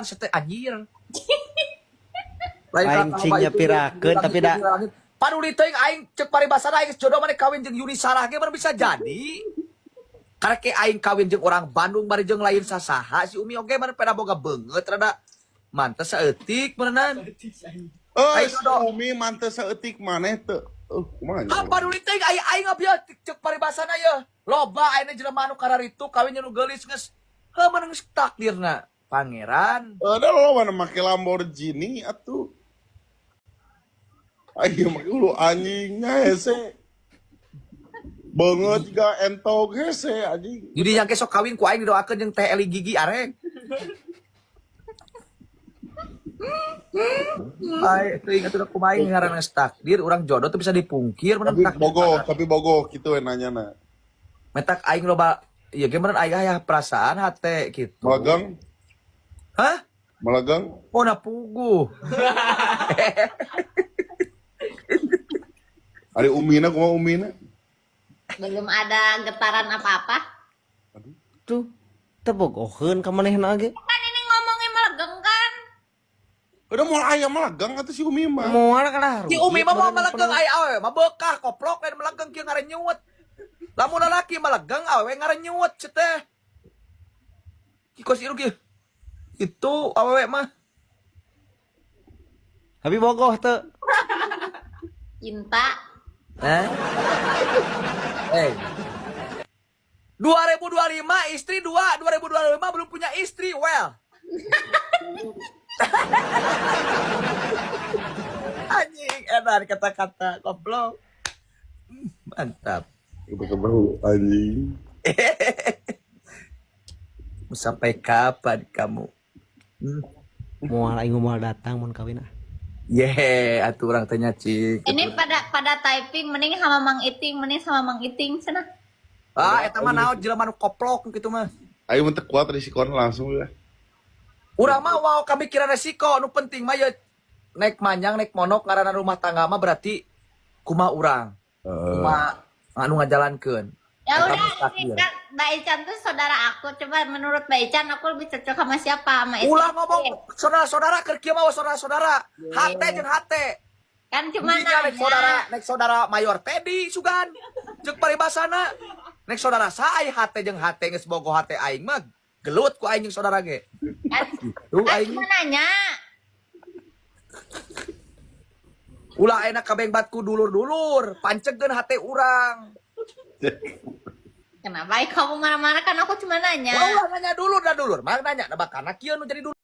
setan anjir. Lain cingnya pirakeun tapi da paduli teuing aing cek paribasana aing jodoh maneh kawin jeung Yuni Sarah ge bisa jadi. Karena ke aing kawin jeung orang Bandung bari jeung lain sasaha si Umi oge maneh pada boga beungeut rada mantes saeutik beneran. Si Umi mantes saeutik maneh teu. Kumaha? Paduli teuing aing abia cek paribasana ye. Loba ayeuna jelema anu kararitu kawin jeung nu geulis geus heuh meneng takdirna pangeran. Ada lo mana make Lamborghini atuh. Ayo make ulu anjingnya hese. Banget juga entog hese anjing. Jadi yang kesok kawin ku aing didoakeun jeung teh Eli Gigi areng. Ai teuing atuh kumaha ngaranna takdir urang jodoh teu bisa dipungkir menang takdir. Tapi bogoh kitu we nanyana. Metak aing loba ieu ge meureun aya perasaan hate kitu. Malagang? Hah? Malagang? Oh na puguh. Ari Umina kumaha Umina? Belum ada getaran apa-apa. tuh tebogoheun ka manehna ge. Kan ini ngomongin melegeng kan? Udah mau aya malagang atuh si Umi mah. Moal kana. Si Umi mah mau melegeng aya awe mah beukah koplok lain melegeng kieu ngarenyuut. Lamun lalaki melegeng awe ngarenyuut teh. Kikos ieu kieu. Itu awewe mah. Tapi bogoh teu. Cinta. Hey. 2025 istri 2, 2025 belum punya istri. Well. Anjing, edan kata-kata goblok. Mantap. Kita bahu anjing. Sampai kapan kamu? Moal aing moal datang mun kawin ah. Atuh urang tanya cik. Ini pada typing mending sama Mang Iting, mending sama Mang Iting sana. Eta mah naon jelema nu koplok kitu mah. Ayo mentek kuat risikoan langsung ya. Urang mah wow kamikiran resiko nu penting mah ya naik manjang naik monok ngaranna rumah tangga mah berarti kumaha urang. Kumaha anu ngajalankeun. Ya udah, Mbak Ican tuh saudara aku. Coba menurut Mbak Ican aku lebih cocok sama siapa? Sama Ulah ngomong saudara-saudara keur kieu mah saudara-saudara. Hate jeung hate. Kan cuma Nek saudara Mayor Teddy sugan. Jeung paribasana. Nek saudara sae hate jeung hate geus bogo hate aing mah gelut ku aing jeung saudara ge. Kan aing cuma nanya. Ulah enak kabengbatku dulur-dulur, pancegeun hate urang. Kenapa kamu marah-marah kan aku cuma nanya. Ulah nanya dulur dah dulur. Mah nanya da bakana kieu nu jadi dulur.